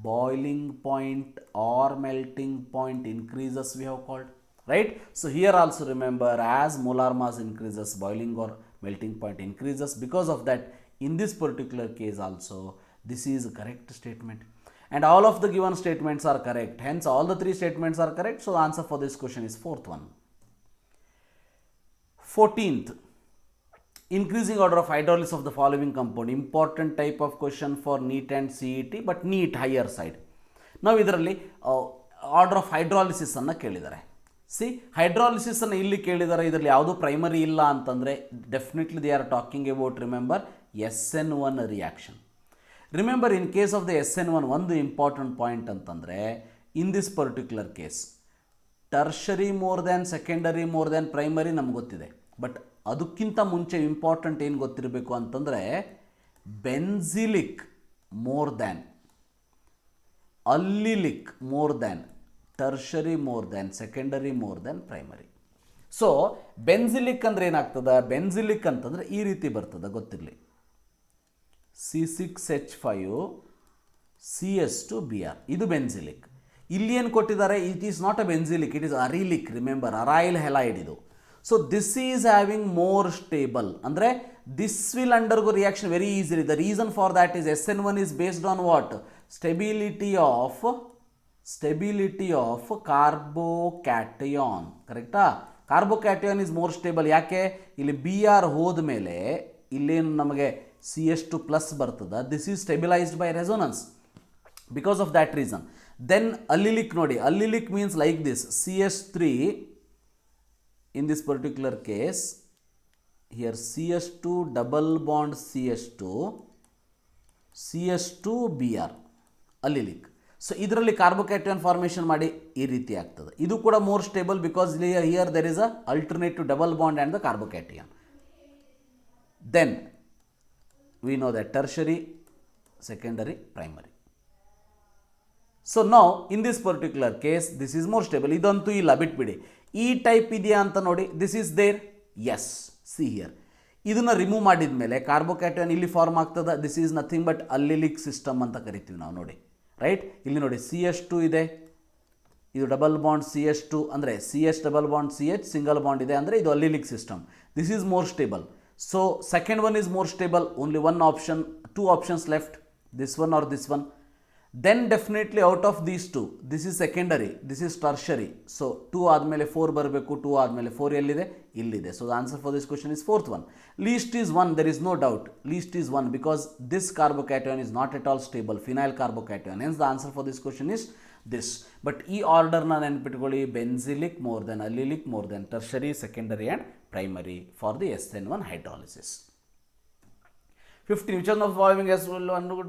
boiling point or melting point increases we have called, right? So here also remember, as molar mass increases, boiling or melting point increases. Because of that, in this particular case also, this is a correct statement, and all of the given statements are correct. Hence all the three statements are correct. So the answer for this question is fourth one. 14th, increasing order of hydrolysis of the following compound. Important type of question for NEET and CET, but NEET higher side. Now ಇದರಲ್ಲಿ ಆರ್ಡರ್ ಆಫ್ ಹೈಡ್ರಾಲಿಸಿಸ್ ಅನ್ನು ಕೇಳಿದ್ದಾರೆ. ಸಿ ಹೈಡ್ರಾಲಿಸಿಸ್ ಅನ್ನು ಇಲ್ಲಿ ಕೇಳಿದ್ದಾರೆ. ಇದರಲ್ಲಿ ಯಾವುದು ಪ್ರೈಮರಿ ಇಲ್ಲ ಅಂತಂದರೆ definitely they are talking about, remember, SN1 reaction. Remember, in case of the SN1 ಒಂದು ಇಂಪಾರ್ಟೆಂಟ್ ಪಾಯಿಂಟ್ ಅಂತಂದರೆ, in this particular case tertiary more than secondary more than primary ನಮ್ಗೆ ಗೊತ್ತಿದೆ. ಬಟ್ ಅದಕ್ಕಿಂತ ಮುಂಚೆ ಇಂಪಾರ್ಟೆಂಟ್ ಏನು ಗೊತ್ತಿರಬೇಕು ಅಂತಂದರೆ, benzylic more than, allylic more than, tertiary more than, secondary more than primary. So benzylic ಅಂದರೆ ಏನಾಗ್ತದೆ? ಬೆನ್ಸಿಲಿಕ್ ಅಂತಂದರೆ ಈ ರೀತಿ ಬರ್ತದೆ, ಗೊತ್ತಿರಲಿ, C6H5 CS2Br. ಇದು ಬೆನ್ಸಿಲಿಕ್. ಇಲ್ಲಿ ಏನು ಕೊಟ್ಟಿದ್ದಾರೆ? It is not a benzylic, it is arylic. Remember, aryl halide ಇದು. So this is having more stable, ಅಂದರೆ this will undergo reaction very easily. The reason for that is SN1 is based on what? Stability of carbocation. ಕರೆಕ್ಟಾ? Carbocation is more stable. ಯಾಕೆ? ಇಲ್ಲಿ BR ಹೋದ ಮೇಲೆ ಇಲ್ಲೇನು ನಮಗೆ CH2 ಪ್ಲಸ್ ಬರ್ತದೆ. This is stabilised by resonance. Because of that reason. Then allylic ನೋಡಿ, allylic means like this, CH3 in this particular case, here CH2 double bond CH2Br, allylic. So ಇದರಲ್ಲಿ ಕಾರ್ಬೋಕ್ಯಾಟಯಾನ್ ಫಾರ್ಮೇಷನ್ ಮಾಡಿ ಈ ರೀತಿ ಆಗ್ತದೆ. ಇದು ಕೂಡ more stable because here there is a alternative double bond and the carbocation. Then we know that tertiary, secondary, primary. So now in this particular case this is more stable. idantu illa bitbidi. E type ಇದೆಯಾ ಅಂತ ನೋಡಿ, this is there, yes, see here. ಇದನ್ನು ರಿಮೂವ್ ಮಾಡಿದ ಮೇಲೆ ಕಾರ್ಬೋಕ್ಯಾಟಯಾನ್ ಇಲ್ಲಿ ಫಾರ್ಮ್ ಆಗ್ತದೆ. This is nothing but allylic system ಅಂತ ಕರಿತೀವಿ ನಾವು, ನೋಡಿ, ರೈಟ್? ಇಲ್ಲಿ ನೋಡಿ CH2 ಇದೆ, ಇದು ಡಬಲ್ ಬಾಂಡ್ CH2 ಅಂದರೆ CH double bond CH single bond ಇದೆ, ಅಂದರೆ ಇದು allylic system. This is more stable. So second one is more stable, only one option, two options left, this one or this one. Then definitely out of these two this is secondary, this is tertiary. So 2 ಆದಮೇಲೆ 4 ಬರಬೇಕು, 2 ಆದಮೇಲೆ 4 ಎಲ್ಲಿದೆ, ಇಲ್ಲಿದೆ. So the answer for this question is fourth one. Least is 1, there is no doubt, least is 1 because this carbocation is not at all stable, phenyl carbocation. Hence the answer for this question is this. But ಈ ಆರ್ಡರ್ನ ನೆನಪಿಟ್ಕೊಳ್ಳಿ, benzylic more than allylic more than tertiary, secondary and primary for the SN1 hydrolysis. 15. Which one of the following will undergo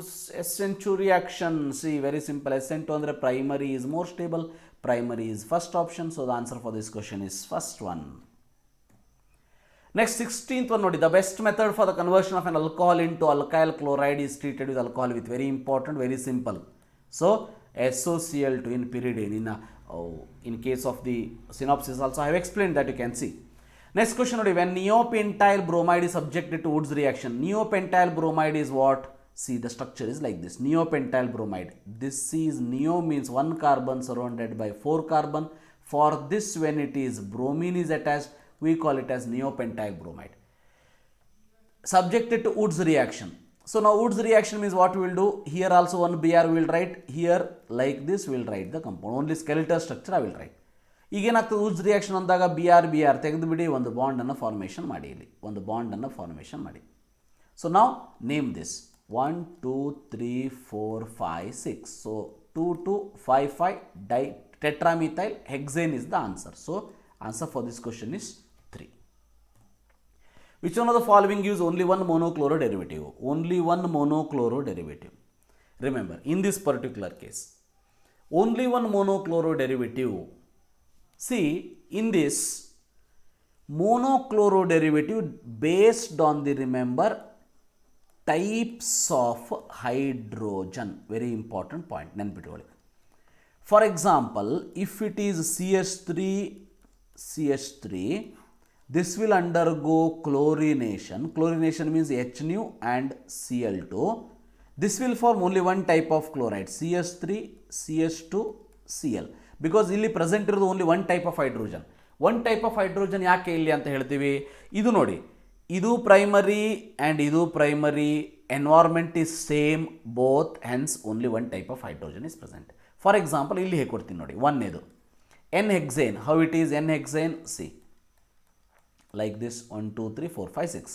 SN2 reaction? See, very simple. SN2 ಅಂದರೆ primary is more stable. Primary is first option. So the answer for this question is first one. Next, 16th one nodi. The best method for the conversion of an alcohol into alkyl chloride is treated with alcohol with, very important, very simple. So SOCl2 in pyridine. In case of the synopsis also I have explained that, you can see. Next question nodi. When neopentyl bromide is subjected to Wood's reaction. Neopentyl bromide is what? See, the structure is like this. Neopentyl bromide. This is neo means 1 carbon surrounded by 4 carbon. For this, when it is bromine is attached, we call it as neopentyl bromide. Subjected to Wood's reaction. So now Wood's reaction means what we will do? Here also one Br we will write. Here like this we will write the compound. Only skeletal structure I will write. ಈಗೇನಾಗ್ತದೆ, ವುಡ್ಸ್ ರಿಯಾಕ್ಷನ್ ಅಂದಾಗ ಬಿ ಆರ್ ತೆಗೆದುಬಿಡಿ, ಒಂದು ಬಾಂಡನ್ನು ಫಾರ್ಮೇಷನ್ ಮಾಡಿ, ಇಲ್ಲಿ ಒಂದು ಬಾಂಡನ್ನು ಫಾರ್ಮೇಷನ್ ಮಾಡಿ. ಸೊ ನಾವು name this 1 2 3 4 5 6. So 2 2 5 5 di tetramethyl hexane is the answer. So answer for this question is 3. Which one of the following gives only one monochloro derivative? Only one monochloro derivative. Remember, in this particular case, only one monochloro derivative. See, in this monochloro derivative based on the, remember, types of hydrogen. Very important point. Nenpittukolli. For example, if it is CH3, this will undergo chlorination. Chlorination means HNu and Cl2. This will form only one type of chloride, CH3, CH2, Cl. Because ಇಲ್ಲಿ ಪ್ರೆಸೆಂಟ್ ಇರೋದು only one type of hydrogen. One type of hydrogen ಯಾಕೆ ಇಲ್ಲಿ ಅಂತ ಹೇಳ್ತೀವಿ? ಇದು ನೋಡಿ, ಇದು ಪ್ರೈಮರಿ ಆ್ಯಂಡ್ ಇದು primary, environment is same both, hence only one type of hydrogen is present. For example ಇಲ್ಲಿ ಹೇಗೆ ಕೊಡ್ತೀನಿ ನೋಡಿ, ಒಂದೇದು n hexane. How it is n hexane? See like this 1 2 3 4 5 6.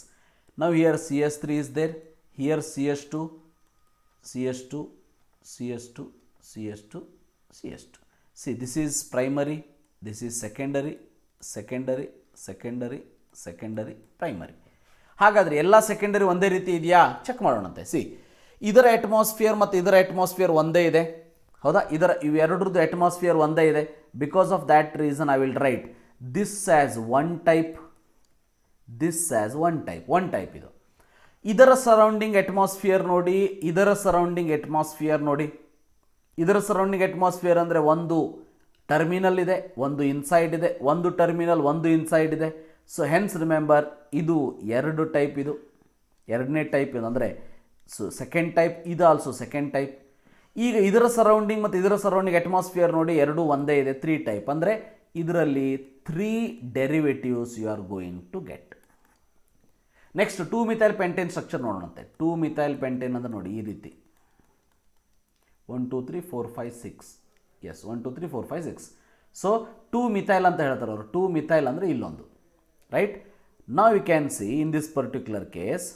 Now here CH3 is there, here CH2, CH2, CH2, CH2, CH2. See, this is primary, this is secondary, secondary, secondary, secondary, primary. ಹಾಗಾದರೆ ಎಲ್ಲ ಸೆಕೆಂಡರಿ ಒಂದೇ ರೀತಿ ಇದೆಯಾ? ಚೆಕ್ ಮಾಡೋಣಂತೆ. ಸಿ, ಇದರ ಅಟ್ಮಾಸ್ಫಿಯರ್ ಮತ್ತು ಇದರ ಅಟ್ಮಾಸ್ಫಿಯರ್ ಒಂದೇ ಇದೆ, ಹೌದಾ? ಇವೆರಡರದ್ದು ಅಟ್ಮಾಸ್ಫಿಯರ್ ಒಂದೇ ಇದೆ. Because of that reason I will write this as one type, this as one type ಇದು. ಇದರ ಸರೌಂಡಿಂಗ್ ಅಟ್ಮಾಸ್ಫಿಯರ್ ನೋಡಿ, ಇದರ ಸರೌಂಡಿಂಗ್ ಅಟ್ಮಾಸ್ಫಿಯರ್ ನೋಡಿ. ಇದರ ಸರೌಂಡಿಂಗ್ ಅಟ್ಮಾಸ್ಫಿಯರ್ ಅಂದರೆ ಒಂದು ಟರ್ಮಿನಲ್ ಇದೆ, ಒಂದು ಇನ್ಸೈಡ್ ಇದೆ, ಒಂದು ಟರ್ಮಿನಲ್ ಒಂದು ಇನ್ಸೈಡ್ ಇದೆ. ಸೊ ಹೆನ್ಸ್ ರಿಮೆಂಬರ್, ಇದು ಎರಡು ಟೈಪ್, ಇದು ಎರಡನೇ ಟೈಪ್ ಇದು ಅಂದರೆ ಸೊ ಸೆಕೆಂಡ್ ಟೈಪ್, ಇದು ಆಲ್ಸೋ ಸೆಕೆಂಡ್ ಟೈಪ್. ಈಗ ಇದರ ಸರೌಂಡಿಂಗ್ ಮತ್ತು ಇದರ ಸರೌಂಡಿಂಗ್ ಅಟ್ಮಾಸ್ಫಿಯರ್ ನೋಡಿ, ಎರಡೂ ಒಂದೇ ಇದೆ, 3 ಟೈಪ್. ಅಂದರೆ ಇದರಲ್ಲಿ 3 derivatives you are going to get. Next two methyl pentane structure ನೋಡೋಣಂತೆ. 2-ಮಿಥೈಲ್ ಪೆಂಟೇನ್ ಅಂದರೆ ನೋಡಿ ಈ ರೀತಿ 1 2 3 4 5 6. ಎಸ್, 1 2 3 4 5 6. ಸೊ 2-ಮಿಥೈಲ್ ಅಂತ ಹೇಳ್ತಾರೆ ಅವರು. 2-ಮಿಥೈಲ್ ಅಂದರೆ ಇಲ್ಲೊಂದು, ರೈಟ್? ನಾವು you can see in this particular case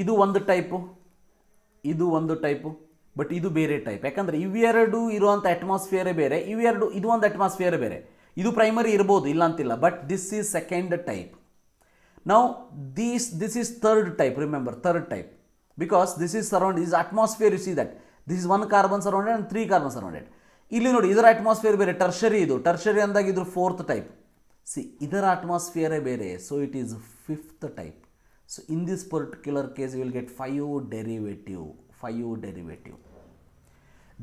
ಇದು ಒಂದು ಟೈಪು, ಇದು ಒಂದು ಟೈಪು, ಬಟ್ ಇದು ಬೇರೆ ಟೈಪ್. ಯಾಕಂದರೆ ಇವೆರಡು ಇರುವಂಥ ಅಟ್ಮಾಸ್ಫಿಯರೇ ಬೇರೆ, ಇದು ಒಂದು ಅಟ್ಮಾಸ್ಫಿಯರೇ ಬೇರೆ. ಇದು ಪ್ರೈಮರಿ ಇರ್ಬೋದು, ಇಲ್ಲ ಅಂತಿಲ್ಲ, but this is second type. Now this is third type. Remember, third type, because this is surround is atmosphere. U see that this is 1 carbon surrounded and 3 carbon surrounded. ಇಲ್ಲಿ ನೋಡಿ ಇದರ ಅಟ್ಮಾಸ್ಫಿಯರ್ ಬೇರೆ, ಟರ್ಷರಿ ಇದು. ಟರ್ಷರಿ ಅಂದಾಗ ಇದ್ರ 4th ಟೈಪ್. ಸಿ, ಇದರ ಅಟ್ಮಾಸ್ಫಿಯರೇ ಬೇರೆ, so it is 5th type. So in this particular case you will get 5 derivative.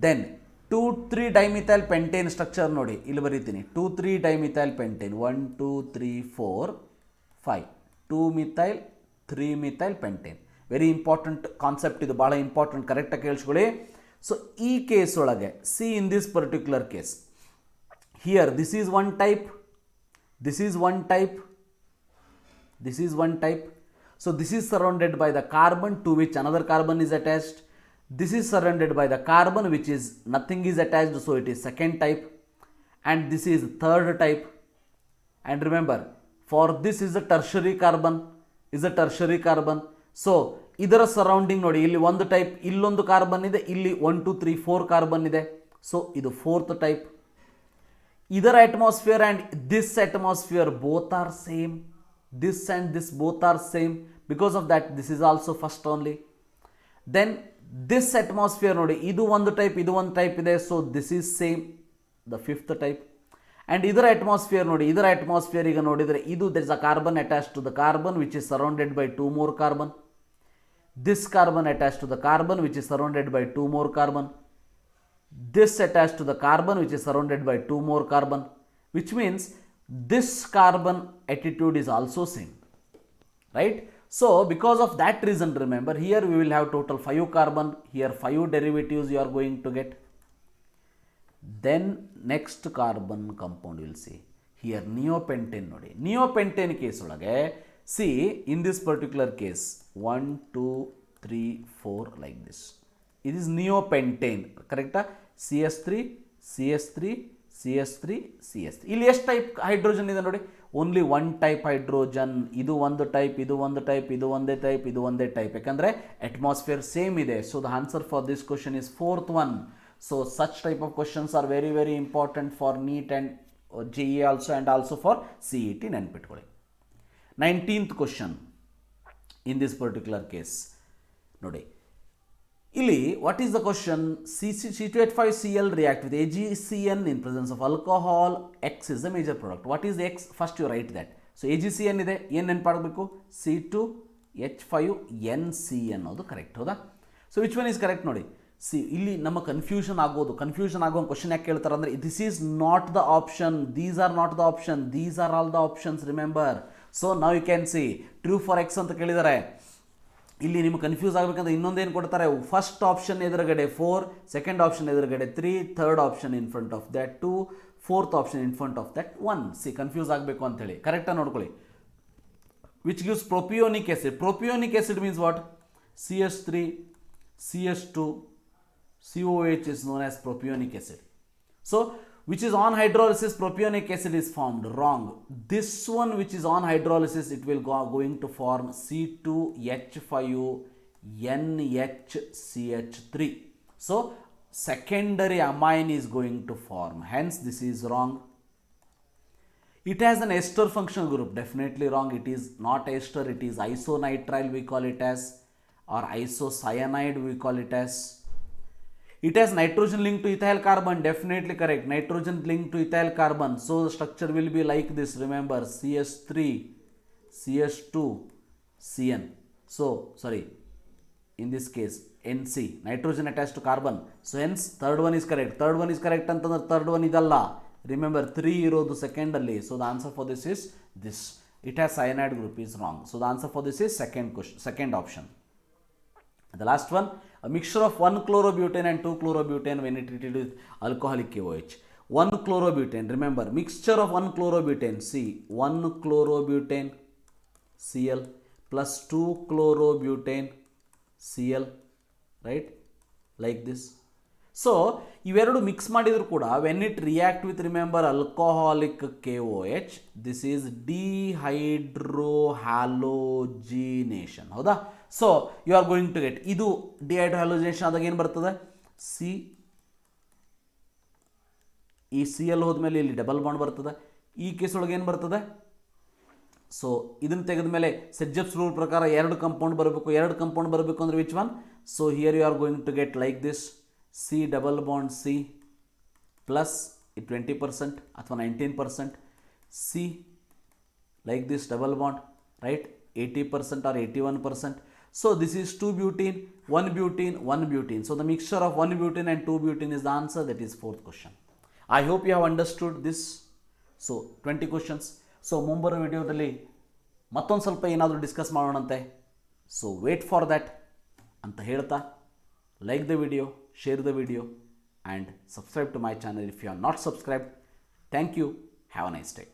Then 2,3 dimethyl pentane structure ನೋಡಿ, ಇಲ್ಲಿ ಬರೀತೀನಿ. 2,3 dimethyl pentane, 1 2 3 4 5. Two methyl three methyl pentane. Very important concept ಇದು, ಭಾಳ ಇಂಪಾರ್ಟೆಂಟ್, ಕರೆಕ್ಟಾಗಿ ಕೇಳಿಸ್ಕೊಳ್ಳಿ. ಸೊ ಈ ಕೇಸ್ ಒಳಗೆ see, in this particular case here this is one type, this is one type, so this is surrounded by the carbon to which another carbon is attached. This is surrounded by the carbon which is nothing is attached, so it is second type, and this is third type. And remember, for this is a tertiary carbon, so ಇದರ ಸರೌಂಡಿಂಗ್ ನೋಡಿ, ಇಲ್ಲಿ ಒಂದು ಟೈಪ್, ಇಲ್ಲೊಂದು ಕಾರ್ಬನ್ ಇದೆ, ಇಲ್ಲಿ 1 2 3 4 ಕಾರ್ಬನ್ ಇದೆ, ಸೊ ಇದು ಫೋರ್ತ್ ಟೈಪ್. ಇದರ atmosphere and this atmosphere both are same, this and this both are same, because of that this is also first only. Then this atmosphere ನೋಡಿ, ಇದು ಒಂದು ಟೈಪ್, ಇದು ಒಂದು ಟೈಪ್ ಇದೆ, so this is same, the fifth type. And ಇದರ ಅಟ್ಮಾಸ್ಫಿಯರ್ ನೋಡಿ, ಇದರ ಅಟ್ಮಾಸ್ಫಿಯರ್ ಈಗ ನೋಡಿದರೆ ಇದು there is a carbon attach to the carbon which is surrounded by 2 more carbon. This carbon attached to the carbon which is surrounded by 2 more carbon. This attached to the carbon which is surrounded by 2 more carbon, which means this carbon attitude is also same, right? So because of that reason, remember here we will have total 5 carbon, here 5 derivatives you are going to get. Then next carbon compound you will see here neopentane nodi. Neopentane case olage, see in this particular case 1 2 3 4 like this, it is neopentane, correct? CS3 CS3 CS3 CS3. ಇಲ್ಲಿ ಎಷ್ಟು ಟೈಪ್ ಹೈಡ್ರೋಜನ್ ಇದೆ ನೋಡಿ, ಓನ್ಲಿ ಒನ್ ಟೈಪ್ ಹೈಡ್ರೋಜನ್. ಇದು ಒಂದು ಟೈಪ್, ಇದು ಒಂದು ಟೈಪ್, ಇದು ಒಂದೇ ಟೈಪ್, ಇದು ಒಂದೇ ಟೈಪ್, ಯಾಕಂದರೆ ಅಟ್ಮಾಸ್ಫಿಯರ್ ಸೇಮ್ ಇದೆ. So the answer for this question is fourth one. So such type of questions are very very important for neat and JEE also and also for CET. ನೆನ್ಪಿಟ್ಕೊಳ್ಳಿ. 19th question in this particular case ನೋಡಿ, ಇಲ್ಲಿ what is the question? C2H5Cl react with AgCN in presence of alcohol. X is the major product. What is X? First you write that. So AgCN ಇದೆ, ಏನು ನೆನಪಾಡಬೇಕು? C2H5NCN ಅನ್ನೋದು ಕರೆಕ್ಟ್, ಹೌದಾ? So which one is correct ನೋಡಿ. ಸಿ ಇಲ್ಲಿ ನಮ್ಮ ಕನ್ಫ್ಯೂಷನ್ ಆಗೋ ಕ್ವಶನ್ ಯಾಕೆ ಕೇಳ್ತಾರೆ ಅಂದರೆ, this is not the option, these are not the option, these are all the options, remember. So ನಾವು you can see true for X ಅಂತ ಕೇಳಿದ್ದಾರೆ. ಇಲ್ಲಿ ನಿಮ್ಗೆ ಕನ್ಫ್ಯೂಸ್ ಆಗಬೇಕಂದ್ರೆ ಇನ್ನೊಂದೇನು ಕೊಡ್ತಾರೆ, ಫಸ್ಟ್ ಆಪ್ಷನ್ ಎದುರುಗಡೆ 4, ಸೆಕೆಂಡ್ ಆಪ್ಷನ್ ಎದುರುಗಡೆ 3, third option in front of that 2, fourth option in front of that 1. See confuse ಆಗಬೇಕು ಅಂತೇಳಿ ಕರೆಕ್ಟಾಗಿ ನೋಡ್ಕೊಳ್ಳಿ. Which gives propionic acid. Propionic acid means what? CH3 CH2 COH is known as propionic acid. So which is on hydrolysis propionic acid is formed. Wrong. This one which is on hydrolysis, it will going to form C2H5NHCH3. So secondary amine is going to form, hence this is wrong. It has an ester functional group. Definitely wrong. It is not ester, it is isonitrile we call it as, or isocyanide we call it as. It has nitrogen linked to ethyl carbon. Definitely correct. Nitrogen linked to ethyl carbon. So the structure will be like this. Remember, CH3, CH2, CN. So sorry, in this case NC, nitrogen attached to carbon. So hence third one is correct. Third one is correct ಅಂತಂದ್ರೆ third one idalla. Remember 3 ಇರೋದು second ಅಲ್ಲಿ. So the answer for this is this. It has cyanide group is wrong. So the answer for this is second option. The last one, a mixture of 1 chlorobutane and 2 chlorobutane when it treated with alcoholic KOH. 1 chlorobutane, remember, mixture of 1 chlorobutane, see, 1 chlorobutane Cl plus 2 chlorobutane Cl, right, like this. So ಇವೆರಡು ಮಿಕ್ಸ್ ಮಾಡಿದ್ರು ಕೂಡ when it react with, remember, alcoholic KOH, this is dehydrohalogenation, ಹೌದಾ? So you are going to get, ಇದು ಡಿಹೈಡ್ರೋಹ್ಯಾಲೋಜನೇಷನ್ ಆದಾಗ ಏನು ಬರ್ತದೆ? ಈ Cl ಹೋದ್ಮೇಲೆ ಇಲ್ಲಿ ಡಬಲ್ ಬಾಂಡ್ ಬರ್ತದೆ. ಈ ಕೇಸ್ ಒಳಗೆ ಏನು ಬರ್ತದೆ? ಸೊ ಇದನ್ನು ತೆಗೆದ ಮೇಲೆ ಸೆಡ್ಜಪ್ಸ್ ರೂಲ್ ಪ್ರಕಾರ 2 ಕಂಪೌಂಡ್ ಬರಬೇಕು. 2 ಕಂಪೌಂಡ್ ಬರಬೇಕು ಅಂದರೆ which one? So here you are going to get like this, C double bond C plus 20% ಅಥವಾ 19%, C like this double bond, right, 80% or 81%. So this is 2 butene, 1 butene, 1 butene. So the mixture of 1 butene and 2 butene is the answer. That is fourth question. I hope you have understood this. So 20 questions. So ಮುಂಬರುವ ವಿಡಿಯೋದಲ್ಲಿ ಮತ್ತೊಂದು ಸ್ವಲ್ಪ ಏನಾದರೂ ಡಿಸ್ಕಸ್ ಮಾಡೋಣಂತೆ. ಸೊ ವೇಟ್ ಫಾರ್ ದ್ಯಾಟ್ ಅಂತ ಹೇಳ್ತಾ, like the video, share the video and subscribe to my channel if you are not subscribed. Thank you. Have a nice day.